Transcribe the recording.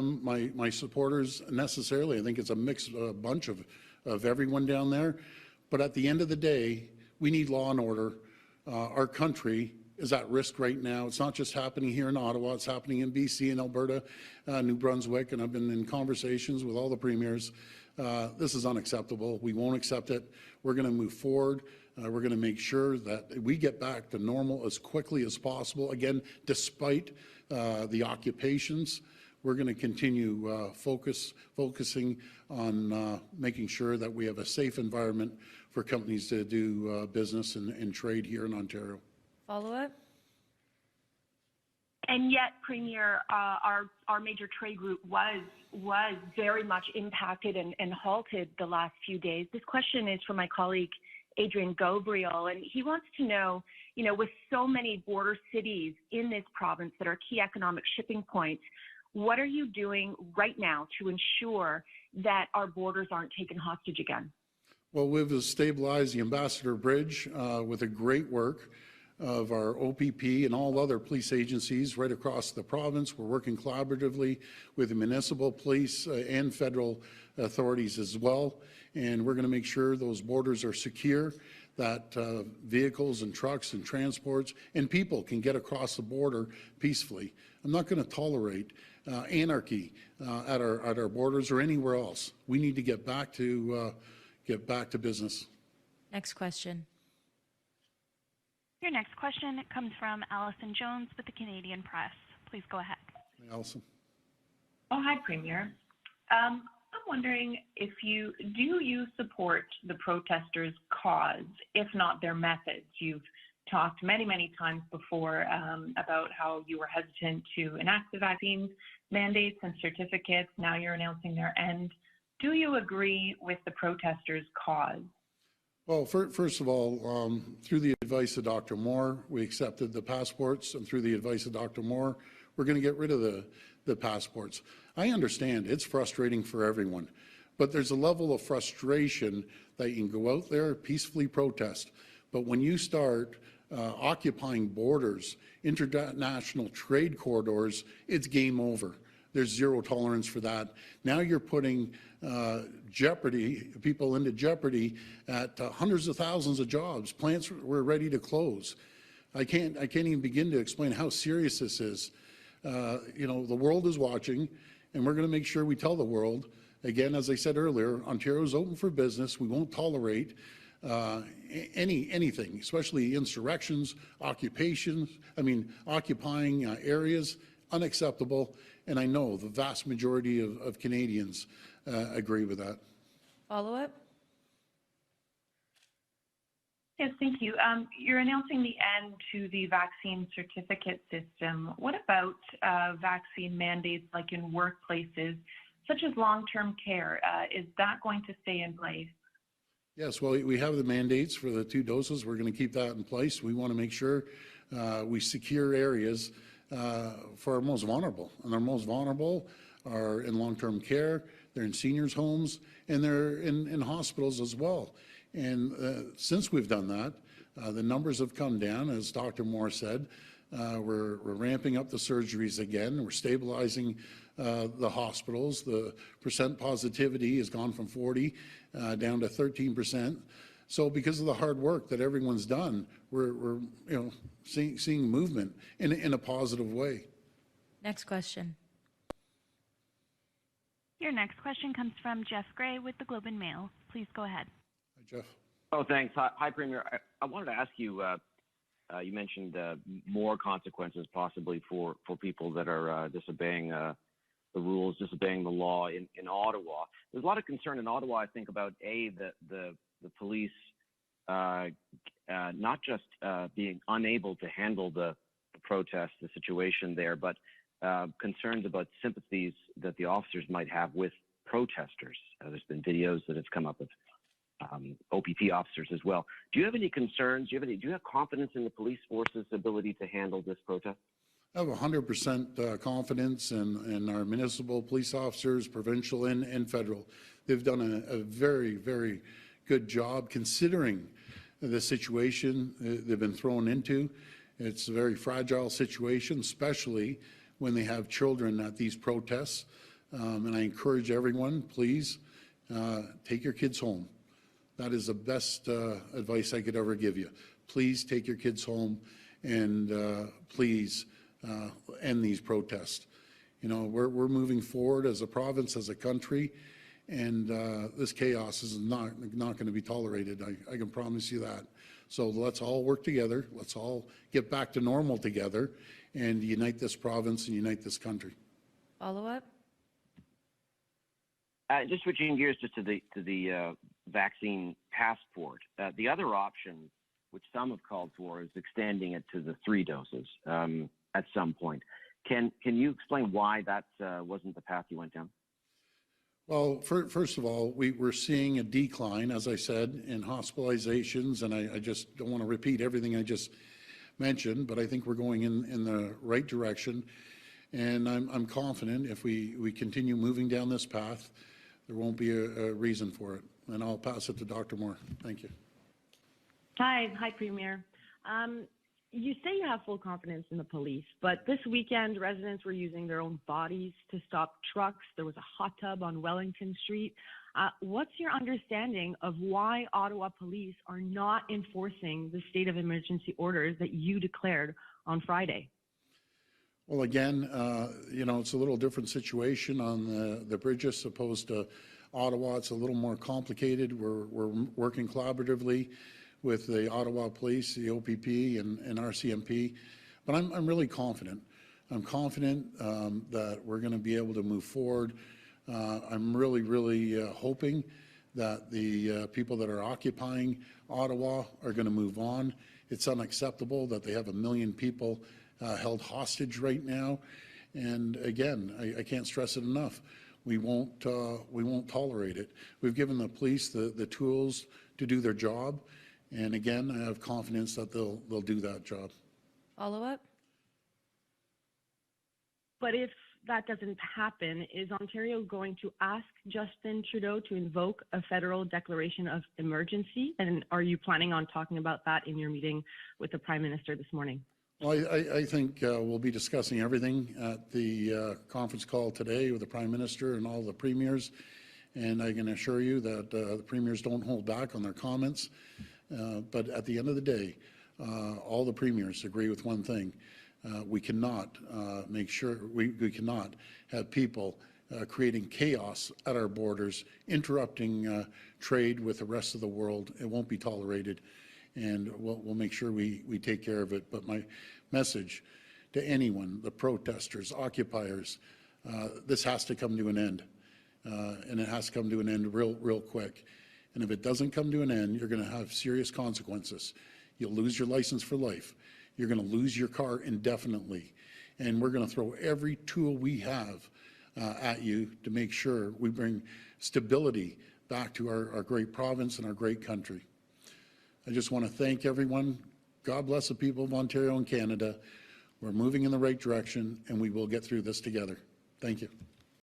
my supporters necessarily. I think it's a mixed bunch of everyone down there. But at the end of the day, we need law and order. Our country is at risk right now. It's not just happening here in Ottawa. It's happening in BC and Alberta, New Brunswick, and I've been in conversations with all the premiers. This is unacceptable. We won't accept it. We're going to move forward. We're going to make sure that we get back to normal as quickly as possible. Again, despite the occupations, we're going to continue focusing on making sure that we have a safe environment for companies to do business and trade here in Ontario. Follow-up? And yet, Premier, our major trade route was very much impacted and halted the last few days. This question is from my colleague, Adrian Gabriel, and he wants to know, with so many border cities in this province that are key economic shipping points, what are you doing right now to ensure that our borders aren't taken hostage again? Well, we've stabilized the Ambassador Bridge with a great work of our OPP and all other police agencies right across the province. We're working collaboratively with the municipal police and federal authorities as well. And we're going to make sure those borders are secure, that vehicles and trucks and transports and people can get across the border peacefully. I'm not going to tolerate anarchy at our borders or anywhere else. We need to get back to business. Next question. Your next question comes from Allison Jones with the Canadian Press. Please go ahead. Hey, Allison. Oh, hi, Premier. I'm wondering if you support the protesters' cause, if not their methods? You've talked many times before about how you were hesitant to enact the vaccine mandates and certificates. Now you're announcing their end. Do you agree with the protesters' cause? Well, first of all, through the advice of Dr. Moore, we accepted the passports, and through the advice of Dr. Moore, we're going to get rid of the passports. I understand it's frustrating for everyone, but there's a level of frustration that you can go out there, peacefully protest, but when you start occupying borders, international trade corridors, it's game over. There's zero tolerance for that. Now you're putting people into jeopardy at hundreds of thousands of jobs. Plants were ready to close. I can't even begin to explain how serious this is. The world is watching, and we're going to make sure we tell the world. Again, as I said earlier, Ontario is open for business. We won't tolerate anything, especially insurrections, occupying areas, unacceptable. And I know the vast majority of Canadians agree with that. Follow-up? Yes, thank you. You're announcing the end to the vaccine certificate system. What about vaccine mandates like in workplaces, such as long-term care? Is that going to stay in place? Yes, well, we have the mandates for the 2 doses. We're going to keep that in place. We want to make sure we secure areas for our most vulnerable. And our most vulnerable are in long-term care, they're in seniors' homes, and they're in hospitals as well. And since we've done that, the numbers have come down, as Dr. Moore said. We're ramping up the surgeries again. We're stabilizing the hospitals. The percent positivity has gone from 40 down to 13%. So because of the hard work that everyone's done, we're seeing movement in a positive way. Next question. Your next question comes from Jeff Gray with the Globe and Mail. Please go ahead. Hi, Jeff. Oh, thanks. Hi, Premier. I wanted to ask you, you mentioned more consequences possibly for people that are disobeying the rules, disobeying the law in Ottawa. There's a lot of concern in Ottawa, I think, about, the police not just being unable to handle the protest, the situation there, but concerns about sympathies that the officers might have with protesters. There's been videos that have come up of OPP officers as well. Do you have any concerns? Do you have confidence in the police force's ability to handle this protest? I have 100% confidence in our municipal police officers, provincial and federal. They've done a very, very good job considering the situation they've been thrown into. It's a very fragile situation, especially when they have children at these protests. And I encourage everyone, please, take your kids home. That is the best advice I could ever give you. Please take your kids home and please end these protests. You know, we're moving forward as a province, as a country, and this chaos is not going to be tolerated. I can promise you that. So let's all work together. Let's all get back to normal together and unite this province and unite this country. Follow-up? Just switching gears just to the vaccine passport. The other option, which some have called for, is extending it to the 3 doses at some point. Can you explain why that wasn't the path you went down? Well, first of all, we're seeing a decline, as I said, in hospitalizations, and I just don't want to repeat everything I just mentioned, but I think we're going in the right direction, and I'm confident if we continue moving down this path, there won't be a reason for it. And I'll pass it to Dr. Moore. Thank you. Hi, Premier. You say you have full confidence in the police, but this weekend residents were using their own bodies to stop trucks. There was a hot tub on Wellington Street. What's your understanding of why Ottawa police are not enforcing the state of emergency orders that you declared on Friday? Well, again, you know, it's a little different situation on the bridges opposed to Ottawa. It's a little more complicated. We're working collaboratively with the Ottawa Police, the OPP, and RCMP. But I'm really confident. I'm confident that we're going to be able to move forward. I'm really hoping that the people that are occupying Ottawa are going to move on. It's unacceptable that they have 1 million people held hostage right now. And again, I can't stress it enough. We won't tolerate it. We've given the police the tools to do their job. And again, I have confidence that they'll do that job. Follow-up? But if that doesn't happen, is Ontario going to ask Justin Trudeau to invoke a federal declaration of emergency? And are you planning on talking about that in your meeting with the Prime Minister this morning? Well, I think we'll be discussing everything at the conference call today with the Prime Minister and all the premiers. And I can assure you that the premiers don't hold back on their comments. But at the end of the day, all the premiers agree with one thing. We cannot we cannot have people creating chaos at our borders, interrupting trade with the rest of the world. It won't be tolerated, and we'll make sure we take care of it. But my message to anyone, the protesters, occupiers, this has to come to an end, and it has to come to an end real quick. And if it doesn't come to an end, you're going to have serious consequences. You'll lose your license for life. You're going to lose your car indefinitely. And we're going to throw every tool we have at you to make sure we bring stability back to our great province and our great country. I just want to thank everyone. God bless the people of Ontario and Canada. We're moving in the right direction, and we will get through this together. Thank you.